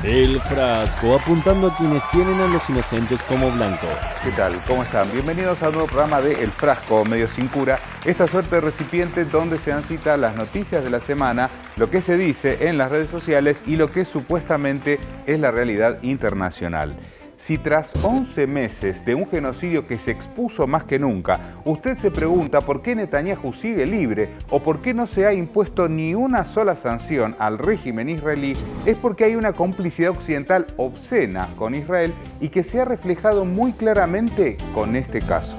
El Frasco, apuntando a quienes tienen a los inocentes como blanco. ¿Qué tal? ¿Cómo están? Bienvenidos al nuevo programa de El Frasco, medio sin cura. Esta suerte de recipiente donde se dan cita las noticias de la semana, lo que se dice en las redes sociales y lo que supuestamente es la realidad internacional. Si tras 11 meses de un genocidio que se expuso más que nunca, usted se pregunta por qué Netanyahu sigue libre o por qué no se ha impuesto ni una sola sanción al régimen israelí, es porque hay una complicidad occidental obscena con Israel y que se ha reflejado muy claramente con este caso.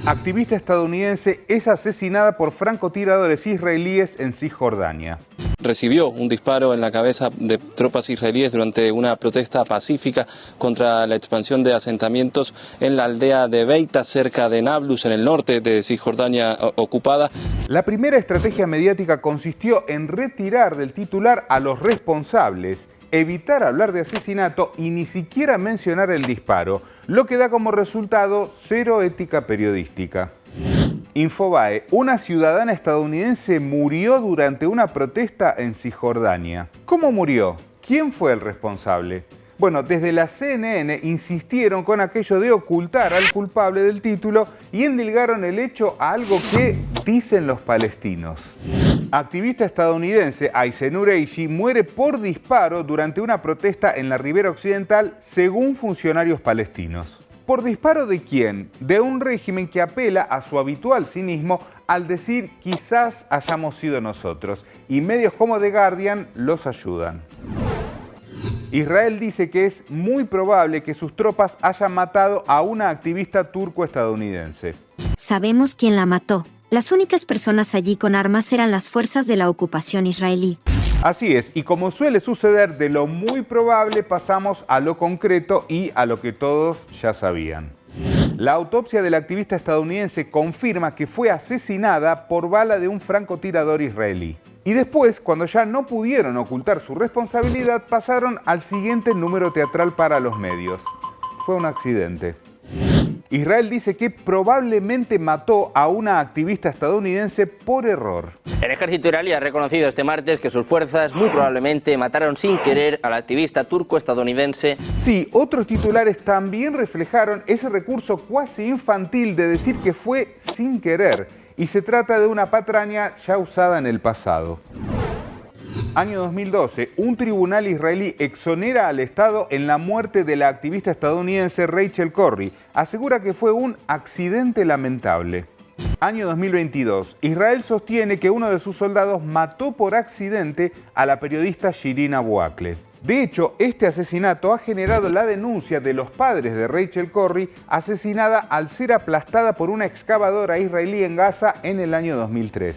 Activista estadounidense es asesinada por francotiradores israelíes en Cisjordania. Recibió un disparo en la cabeza de tropas israelíes durante una protesta pacífica contra la expansión de asentamientos en la aldea de Beita, cerca de Nablus, en el norte de Cisjordania ocupada. La primera estrategia mediática consistió en retirar del titular a los responsables, evitar hablar de asesinato y ni siquiera mencionar el disparo, lo que da como resultado cero ética periodística. Infobae, una ciudadana estadounidense murió durante una protesta en Cisjordania. ¿Cómo murió? ¿Quién fue el responsable? Bueno, desde la CNN insistieron con aquello de ocultar al culpable del título y endilgaron el hecho a algo que dicen los palestinos. Activista estadounidense Aysenur Eishi muere por disparo durante una protesta en la Ribera Occidental, según funcionarios palestinos. ¿Por disparo de quién? De un régimen que apela a su habitual cinismo al decir quizás hayamos sido nosotros, y medios como The Guardian los ayudan. Israel dice que es muy probable que sus tropas hayan matado a una activista turco-estadounidense. Sabemos quién la mató. Las únicas personas allí con armas eran las fuerzas de la ocupación israelí. Así es, y como suele suceder, de lo muy probable pasamos a lo concreto y a lo que todos ya sabían. La autopsia de la activista estadounidense confirma que fue asesinada por bala de un francotirador israelí. Y después, cuando ya no pudieron ocultar su responsabilidad, pasaron al siguiente número teatral para los medios. Fue un accidente. Israel dice que probablemente mató a una activista estadounidense por error. El ejército israelí ha reconocido este martes que sus fuerzas muy probablemente mataron sin querer a la activista turco-estadounidense. Sí, otros titulares también reflejaron ese recurso cuasi infantil de decir que fue sin querer, y se trata de una patraña ya usada en el pasado. Año 2012, un tribunal israelí exonera al Estado en la muerte de la activista estadounidense Rachel Corrie. Asegura que fue un accidente lamentable. Año 2022, Israel sostiene que uno de sus soldados mató por accidente a la periodista Shirin Abu Akleh. De hecho, este asesinato ha generado la denuncia de los padres de Rachel Corrie, asesinada al ser aplastada por una excavadora israelí en Gaza en el año 2003.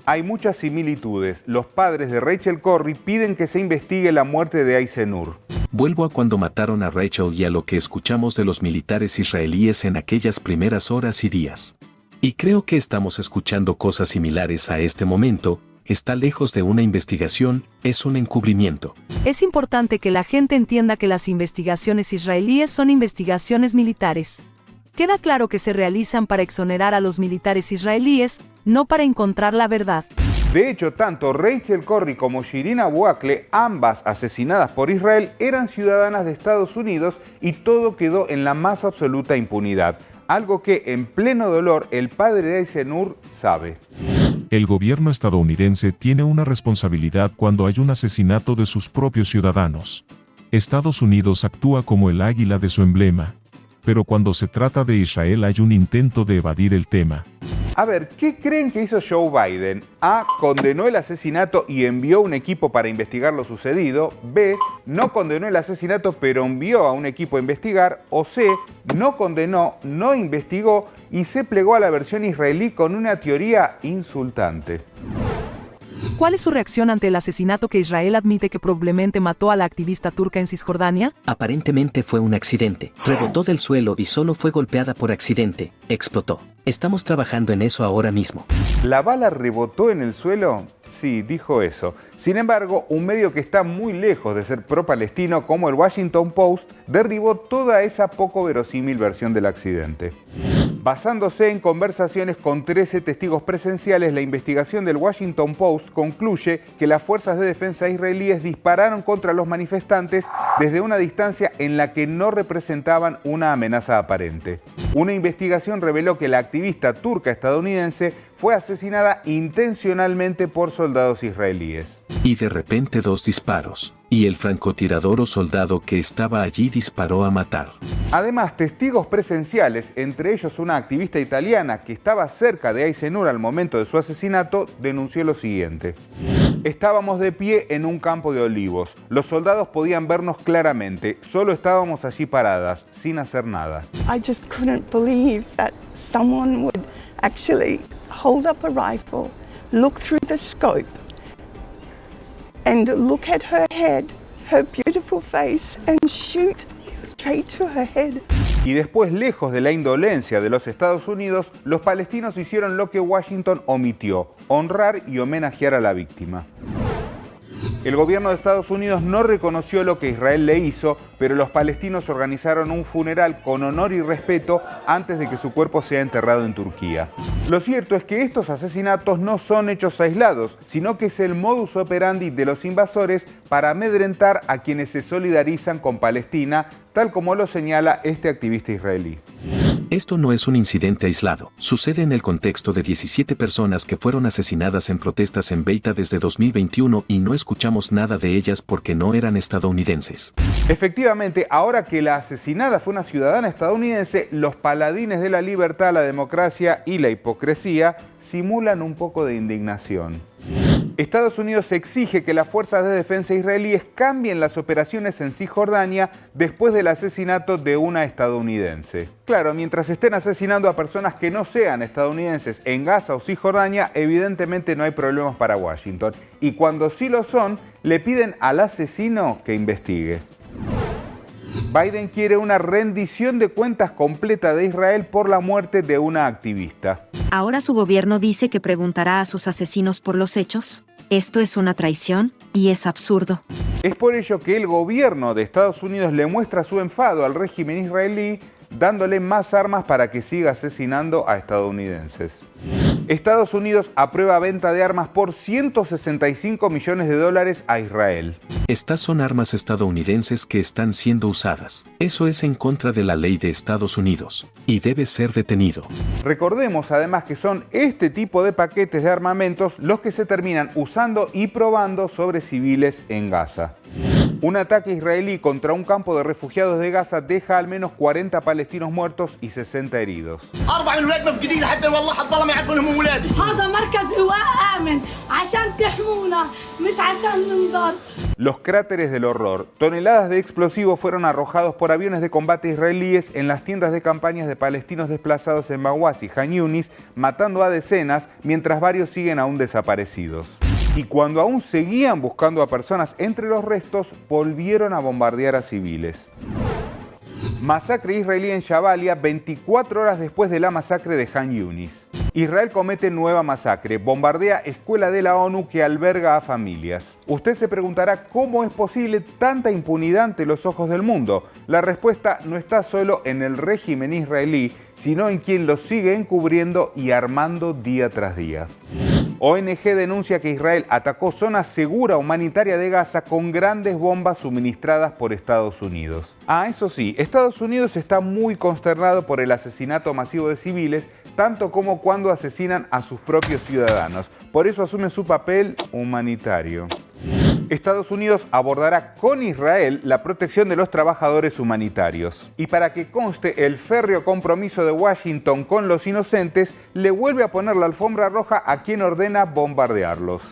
Hay muchas similitudes. Los padres de Rachel Corrie piden que se investigue la muerte de Aysenur. Vuelvo a cuando mataron a Rachel y a lo que escuchamos de los militares israelíes en aquellas primeras horas y días. Y creo que estamos escuchando cosas similares a este momento. Está lejos de una investigación, es un encubrimiento. Es importante que la gente entienda que las investigaciones israelíes son investigaciones militares. Queda claro que se realizan para exonerar a los militares israelíes, no para encontrar la verdad. De hecho, tanto Rachel Corrie como Shirin Abu Akleh, ambas asesinadas por Israel, eran ciudadanas de Estados Unidos y todo quedó en la más absoluta impunidad. Algo que, en pleno dolor, el padre de Aysenur sabe. El gobierno estadounidense tiene una responsabilidad cuando hay un asesinato de sus propios ciudadanos. Estados Unidos actúa como el águila de su emblema. Pero cuando se trata de Israel hay un intento de evadir el tema. A ver, ¿qué creen que hizo Joe Biden? A. Condenó el asesinato y envió un equipo para investigar lo sucedido. B. No condenó el asesinato pero envió a un equipo a investigar. O C. No condenó, no investigó y se plegó a la versión israelí con una teoría insultante. ¿Cuál es su reacción ante el asesinato que Israel admite que probablemente mató a la activista turca en Cisjordania? Aparentemente fue un accidente. Rebotó del suelo y solo fue golpeada por accidente. Explotó. Estamos trabajando en eso ahora mismo. ¿La bala rebotó en el suelo? Sí, dijo eso. Sin embargo, un medio que está muy lejos de ser pro-palestino como el Washington Post derribó toda esa poco verosímil versión del accidente. Basándose en conversaciones con 13 testigos presenciales, la investigación del Washington Post concluye que las fuerzas de defensa israelíes dispararon contra los manifestantes desde una distancia en la que no representaban una amenaza aparente. Una investigación reveló que la activista turca estadounidense fue asesinada intencionalmente por soldados israelíes. Y de repente 2 disparos, y el francotirador o soldado que estaba allí disparó a matar. Además, testigos presenciales, entre ellos una activista italiana que estaba cerca de Aysenur al momento de su asesinato, denunció lo siguiente. Estábamos de pie en un campo de olivos. Los soldados podían vernos claramente. Solo estábamos allí paradas, sin hacer nada. I just couldn't believe that someone would actually hold up a rifle, look through the scope, and look at her head, her beautiful face, and shoot straight to her head. Y después, lejos de la indolencia de los Estados Unidos, los palestinos hicieron lo que Washington omitió: honrar y homenajear a la víctima. El gobierno de Estados Unidos no reconoció lo que Israel le hizo, pero los palestinos organizaron un funeral con honor y respeto antes de que su cuerpo sea enterrado en Turquía. Lo cierto es que estos asesinatos no son hechos aislados, sino que es el modus operandi de los invasores para amedrentar a quienes se solidarizan con Palestina, tal como lo señala este activista israelí. Esto no es un incidente aislado. Sucede en el contexto de 17 personas que fueron asesinadas en protestas en Beita desde 2021 y no escuchamos nada de ellas porque no eran estadounidenses. Efectivamente, ahora que la asesinada fue una ciudadana estadounidense, los paladines de la libertad, la democracia y la hipocresía simulan un poco de indignación. Estados Unidos exige que las fuerzas de defensa israelíes cambien las operaciones en Cisjordania después del asesinato de una estadounidense. Claro, mientras estén asesinando a personas que no sean estadounidenses en Gaza o Cisjordania, evidentemente no hay problemas para Washington. Y cuando sí lo son, le piden al asesino que investigue. Biden quiere una rendición de cuentas completa de Israel por la muerte de una activista. ¿Ahora su gobierno dice que preguntará a sus asesinos por los hechos? Esto es una traición y es absurdo. Es por ello que el gobierno de Estados Unidos le muestra su enfado al régimen israelí, dándole más armas para que siga asesinando a estadounidenses. Estados Unidos aprueba venta de armas por $165 millones a Israel. Estas son armas estadounidenses que están siendo usadas. Eso es en contra de la ley de Estados Unidos y debe ser detenido. Recordemos además que son este tipo de paquetes de armamentos los que se terminan usando y probando sobre civiles en Gaza. Un ataque israelí contra un campo de refugiados de Gaza deja al menos 40 palestinos muertos y 60 heridos. Los cráteres del horror. Toneladas de explosivos fueron arrojados por aviones de combate israelíes en las tiendas de campañas de palestinos desplazados en Bawaz y Han Yunis, matando a decenas, mientras varios siguen aún desaparecidos. Y cuando aún seguían buscando a personas entre los restos, volvieron a bombardear a civiles. Masacre israelí en Jabalia 24 horas después de la masacre de Han Yunis. Israel comete nueva masacre, bombardea escuela de la ONU que alberga a familias. Usted se preguntará cómo es posible tanta impunidad ante los ojos del mundo. La respuesta no está solo en el régimen israelí, sino en quien lo sigue encubriendo y armando día tras día. ONG denuncia que Israel atacó zona segura humanitaria de Gaza con grandes bombas suministradas por Estados Unidos. Eso sí, Estados Unidos está muy consternado por el asesinato masivo de civiles, tanto como cuando asesinan a sus propios ciudadanos. Por eso asume su papel humanitario. Estados Unidos abordará con Israel la protección de los trabajadores humanitarios. Y para que conste el férreo compromiso de Washington con los inocentes, le vuelve a poner la alfombra roja a quien ordena bombardearlos.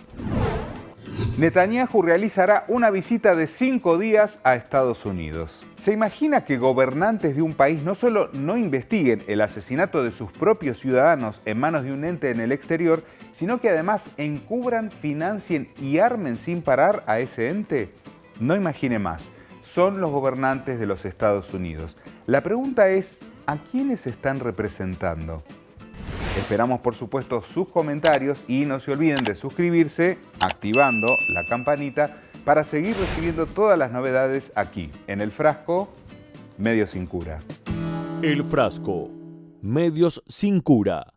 Netanyahu realizará una visita de 5 días a Estados Unidos. ¿Se imagina que gobernantes de un país no solo no investiguen el asesinato de sus propios ciudadanos en manos de un ente en el exterior, sino que además encubran, financien y armen sin parar a ese ente? No imagine más. Son los gobernantes de los Estados Unidos. La pregunta es, ¿a quiénes están representando? Esperamos, por supuesto, sus comentarios y no se olviden de suscribirse activando la campanita para seguir recibiendo todas las novedades aquí, en El Frasco, Medio Sin Cura. El Frasco, Medios sin cura.